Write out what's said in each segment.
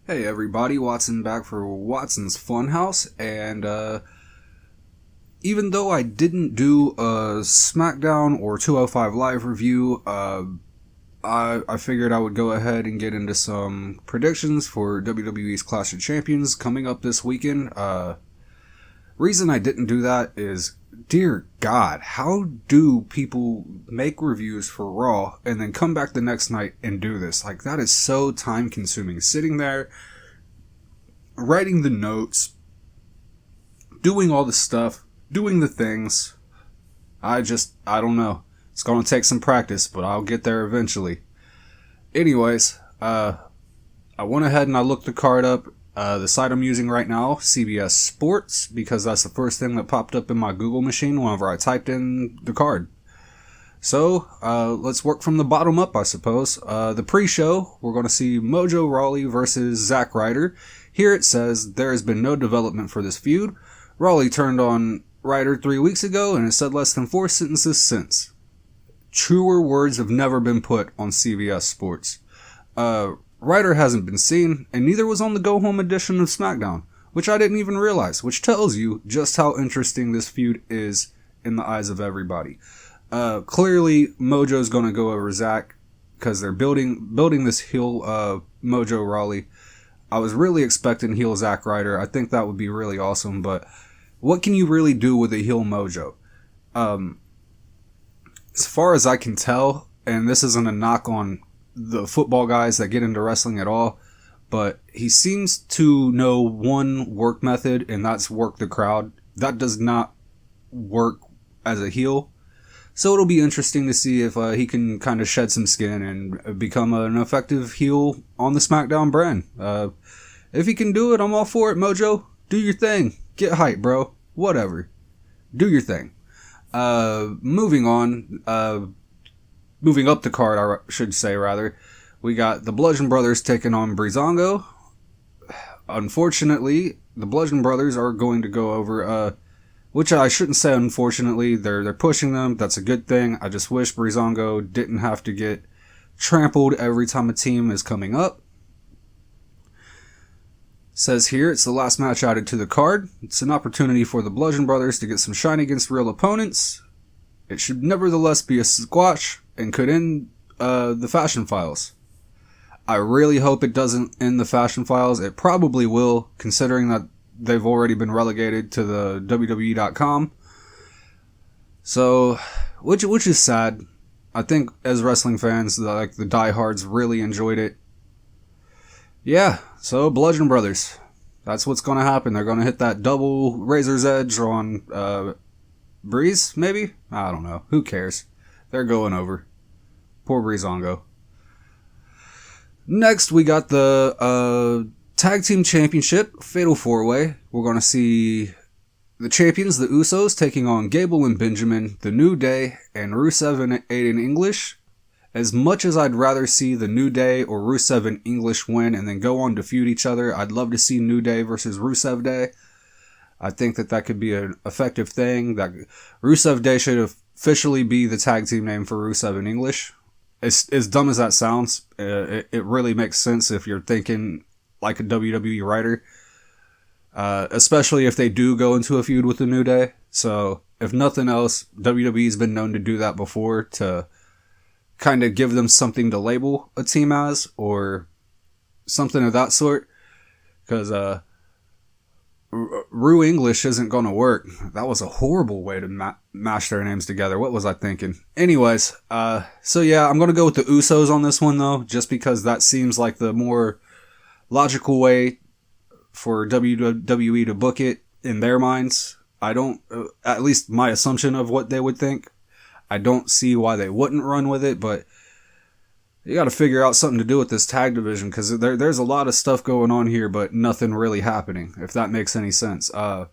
Hey everybody, Watsin back for Watson's Funhouse, and even though I didn't do a SmackDown or 205 Live review, I figured I would go ahead and get into some predictions for WWE's Clash of Champions coming up this weekend. Reason I didn't do that is, dear God, how do people make reviews for Raw and then come back the next night and do this? Like, that is so time consuming. Sitting there, writing the notes, doing all the stuff, doing the things. I don't know. It's going to take some practice, but I'll get there eventually. Anyways, I went ahead and I looked the card up. The site I'm using right now, CBS Sports, because that's the first thing that popped up in my Google machine whenever I typed in the card. So, let's work from the bottom up, I suppose. The pre-show, we're going to see Mojo Rawley versus Zack Ryder. Here it says, there has been no development for this feud. Rawley turned on Ryder 3 weeks ago and has said less than 4 sentences since. Truer words have never been put on CBS Sports. Ryder hasn't been seen, and neither was on the go-home edition of SmackDown, which I didn't even realize, which tells you just how interesting this feud is in the eyes of everybody. Clearly, Mojo's going to go over Zack, because they're building this heel Mojo Rawley. I was really expecting heel Zack Ryder. I think that would be really awesome, but what can you really do with a heel Mojo? As far as I can tell, and this isn't a knock on the football guys that get into wrestling at all, but he seems to know one work method, and that's work the crowd. That does not work as a heel. So it'll be interesting to see if he can kind of shed some skin and become an effective heel on the SmackDown brand. If he can do it, I'm all for it, Mojo. Do your thing. Get hype, bro. Whatever. Do your thing. Moving on. Moving up the card, I should say, rather. We got the Bludgeon Brothers taking on Breezango. Unfortunately, the Bludgeon Brothers are going to go over... which I shouldn't say unfortunately. They're pushing them. That's a good thing. I just wish Breezango didn't have to get trampled every time a team is coming up. Says here, it's the last match added to the card. It's an opportunity for the Bludgeon Brothers to get some shine against real opponents. It should nevertheless be a squash and could end the Fashion Files. I really hope it doesn't end the Fashion Files. It probably will, considering that they've already been relegated to the WWE.com. So, which is sad. I think as wrestling fans, the diehards really enjoyed it. Yeah, so Bludgeon Brothers. That's what's going to happen. They're going to hit that double Razor's Edge on Breeze, maybe? I don't know. Who cares? They're going over. Poor Breezango. Next, we got the Tag Team Championship, Fatal 4-Way. We're going to see the champions, the Usos, taking on Gable and Benjamin, The New Day, and Rusev and Aiden English. As much as I'd rather see the New Day or Rusev and English win and then go on to feud each other, I'd love to see New Day versus Rusev Day. I think that could be an effective thing. That Rusev Day should officially be the tag team name for Rusev and English. As dumb as that sounds, it really makes sense if you're thinking like a WWE writer. Especially if they do go into a feud with the New Day. So, if nothing else, WWE's been known to do that before to kind of give them something to label a team as, or something of that sort. Because, Rue English isn't going to work. That was a horrible way to mash their names together. What was I thinking? Anyways, so yeah, I'm going to go with the Usos on this one, though, just because that seems like the more logical way for WWE to book it in their minds. I don't, at least my assumption of what they would think. I don't see why they wouldn't run with it, but you got to figure out something to do with this tag division, because there's a lot of stuff going on here, but nothing really happening, if that makes any sense. Got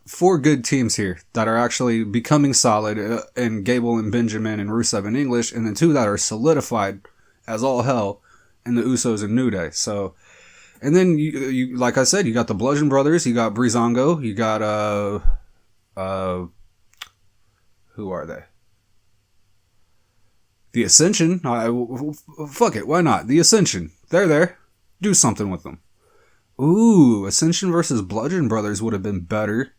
4 good teams here that are actually becoming solid, in Gable and Benjamin and Rusev and English, and then 2 that are solidified as all hell in the Usos and New Day. So, and then you like I said, you got the Bludgeon Brothers, you got Breezango, you got who are they? The Ascension, fuck it, why not? The Ascension, they're there. Do something with them. Ooh, Ascension versus Bludgeon Brothers would have been better.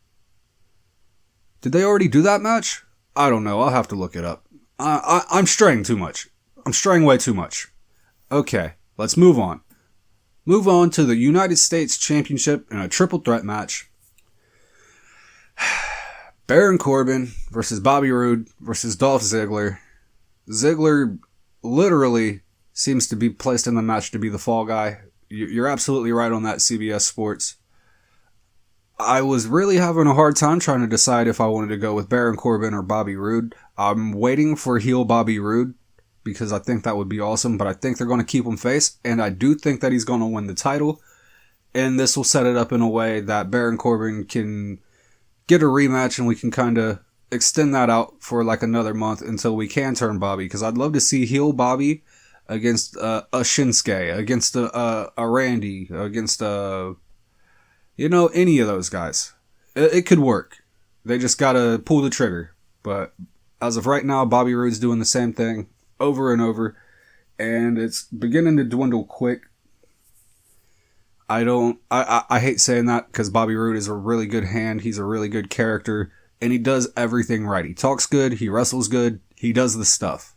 Did they already do that match? I don't know, I'll have to look it up. I'm straying too much. I'm straying way too much. Okay, let's move on. Move on to the United States Championship in a triple threat match. Baron Corbin versus Bobby Roode versus Dolph Ziggler. Ziggler literally seems to be placed in the match to be the fall guy. You're absolutely right on that, CBS Sports. I was really having a hard time trying to decide if I wanted to go with Baron Corbin or Bobby Roode. I'm waiting for heel Bobby Roode because I think that would be awesome, but I think they're going to keep him face, and I do think that he's going to win the title, and this will set it up in a way that Baron Corbin can get a rematch, and we can kind of extend that out for like another month until we can turn Bobby, because I'd love to see heel Bobby against a Shinsuke, against a Randy, against any of those guys. It could work. They just gotta pull the trigger. But as of right now, Bobby Roode's doing the same thing over and over, and it's beginning to dwindle quick. I hate saying that because Bobby Roode is a really good hand. He's a really good character, and he does everything right. He talks good, he wrestles good, he does the stuff.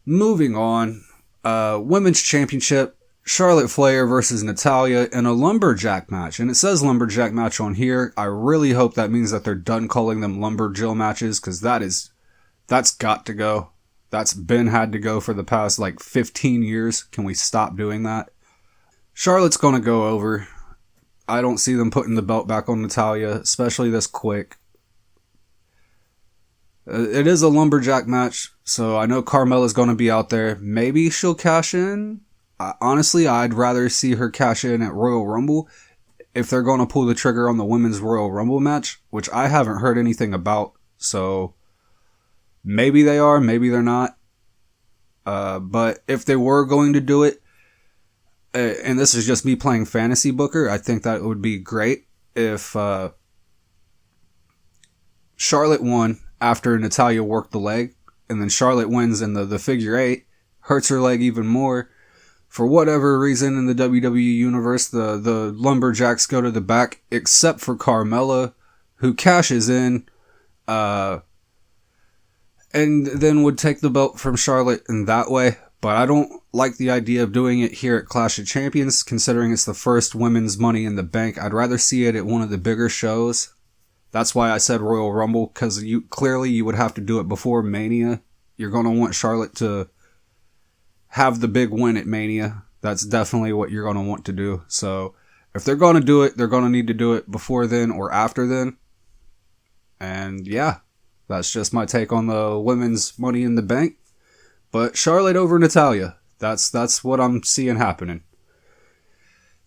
Moving on, Women's Championship, Charlotte Flair versus Natalya in a Lumberjack match. And it says Lumberjack match on here. I really hope that means that they're done calling them Lumberjill matches, because that's got to go. That's been had to go for the past 15 years. Can we stop doing that? Charlotte's going to go over. I don't see them putting the belt back on Natalya, especially this quick. It is a Lumberjack match, so I know Carmella's going to be out there. Maybe she'll cash in. Honestly, I'd rather see her cash in at Royal Rumble if they're going to pull the trigger on the Women's Royal Rumble match, which I haven't heard anything about, so maybe they are, maybe they're not. But if they were going to do it, and this is just me playing fantasy booker, I think that it would be great if Charlotte won after Natalya worked the leg, and then Charlotte wins in the figure eight, hurts her leg even more. For whatever reason in the WWE universe, the Lumberjacks go to the back, except for Carmella, who cashes in, and then would take the belt from Charlotte in that way. But I don't like the idea of doing it here at Clash of Champions, considering it's the first women's Money in the Bank. I'd rather see it at one of the bigger shows. That's why I said Royal Rumble, because you would have to do it before Mania. You're going to want Charlotte to have the big win at Mania. That's definitely what you're going to want to do. So if they're going to do it, they're going to need to do it before then or after then. And yeah, that's just my take on the women's Money in the Bank. But Charlotte over Natalya. That's what I'm seeing happening.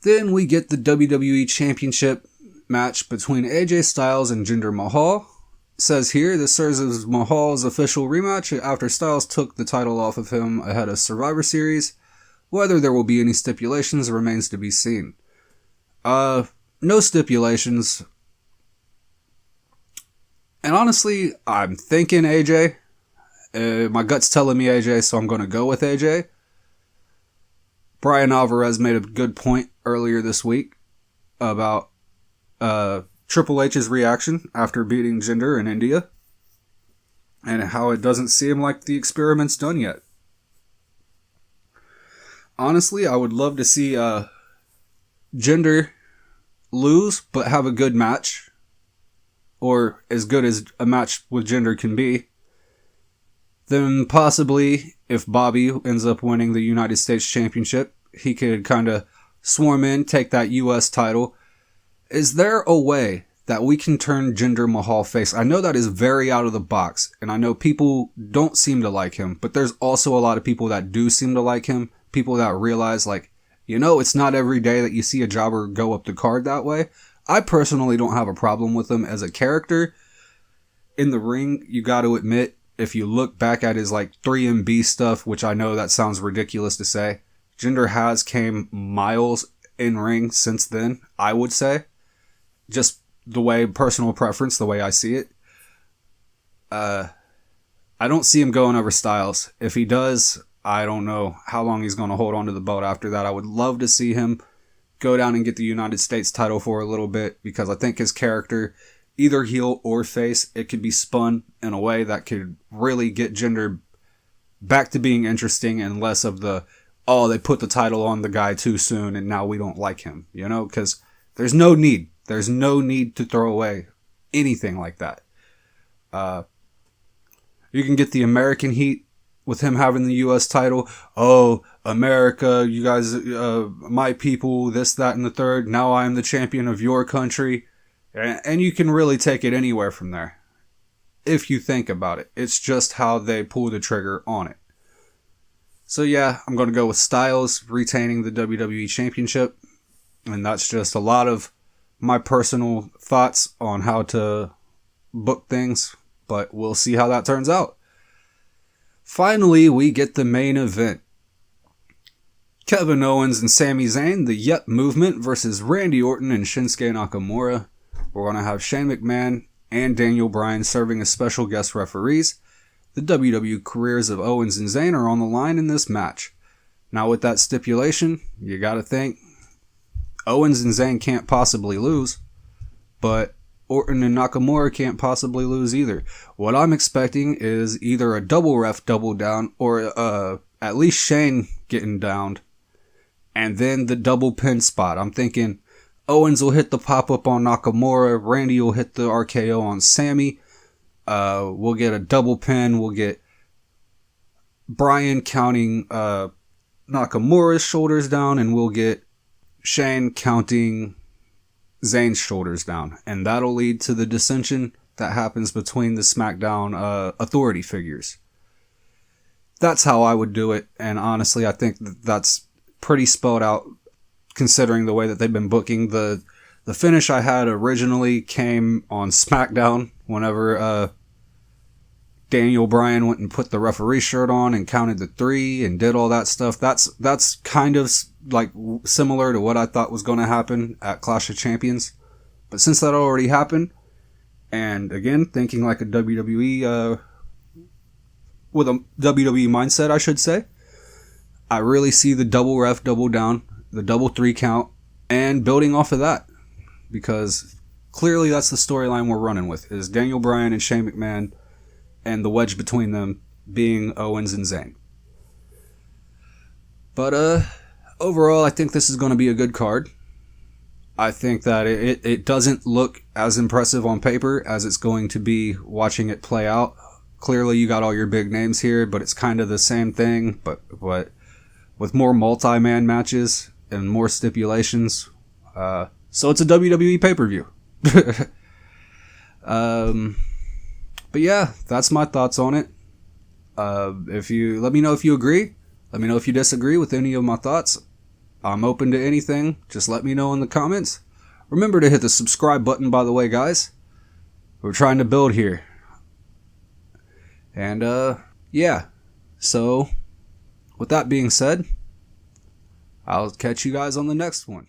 Then we get the WWE Championship match between AJ Styles and Jinder Mahal. It says here, this serves as Mahal's official rematch after Styles took the title off of him ahead of Survivor Series. Whether there will be any stipulations remains to be seen. No stipulations. And honestly, I'm thinking AJ. My gut's telling me AJ, so I'm going to go with AJ. Brian Alvarez made a good point earlier this week about Triple H's reaction after beating Jinder in India, and how it doesn't seem like the experiment's done yet. Honestly, I would love to see Jinder lose, but have a good match, or as good as a match with Jinder can be. Then possibly, if Bobby ends up winning the United States Championship, he could kind of swarm in, take that US title. Is there a way that we can turn Jinder Mahal face? I know that is very out of the box, and I know people don't seem to like him, but there's also a lot of people that do seem to like him. People that realize, it's not every day that you see a jobber go up the card that way. I personally don't have a problem with him as a character. In the ring, you got to admit, if you look back at his 3MB stuff, which I know that sounds ridiculous to say, Jinder has came miles in ring since then, I would say. Just the way, personal preference, the way I see it. I don't see him going over Styles. If he does, I don't know how long he's going to hold on to the belt after that. I would love to see him go down and get the United States title for a little bit, because I think his character, either heel or face, it could be spun in a way that could really get Jinder back to being interesting and less of the, oh, they put the title on the guy too soon and now we don't like him, because there's no need. There's no need to throw away anything like that. You can get the American heat with him having the U.S. title. Oh, America, you guys, my people, this, that, and the third. Now I am the champion of your country. And you can really take it anywhere from there, if you think about it. It's just how they pull the trigger on it. So yeah, I'm going to go with Styles retaining the WWE Championship. And that's just a lot of my personal thoughts on how to book things. But we'll see how that turns out. Finally, we get the main event. Kevin Owens and Sami Zayn, the Yep Movement, versus Randy Orton and Shinsuke Nakamura. We're going to have Shane McMahon and Daniel Bryan serving as special guest referees. The WWE careers of Owens and Zayn are on the line in this match. Now with that stipulation, you got to think Owens and Zayn can't possibly lose, but Orton and Nakamura can't possibly lose either. What I'm expecting is either a double ref double down, or at least Shane getting downed, and then the double pin spot. I'm thinking Owens will hit the pop-up on Nakamura, Randy will hit the RKO on Sami, we'll get a double pin, we'll get Bryan counting Nakamura's shoulders down, and we'll get Shane counting Zayn's shoulders down, and that'll lead to the dissension that happens between the SmackDown authority figures. That's how I would do it, and honestly, I think that's pretty spelled out considering the way that they've been booking. The finish I had originally came on SmackDown whenever Daniel Bryan went and put the referee shirt on and counted the 3 and did all that stuff. That's kind of like similar to what I thought was going to happen at Clash of Champions. But since that already happened, and again, thinking like a WWE, with a WWE mindset, I should say, I really see the double ref, double down, the double 3 count, and building off of that. Because clearly that's the storyline we're running with, is Daniel Bryan and Shane McMahon, and the wedge between them being Owens and Zayn. But overall, I think this is going to be a good card. I think that it doesn't look as impressive on paper as it's going to be watching it play out. Clearly, you got all your big names here, but it's kind of the same thing, but with more multi-man matches and more stipulations. So it's a WWE pay-per-view. But yeah, that's my thoughts on it. If you let me know if you agree. Let me know if you disagree with any of my thoughts. I'm open to anything. Just let me know in the comments. Remember to hit the subscribe button, by the way, guys. We're trying to build here. And yeah. So with that being said, I'll catch you guys on the next one.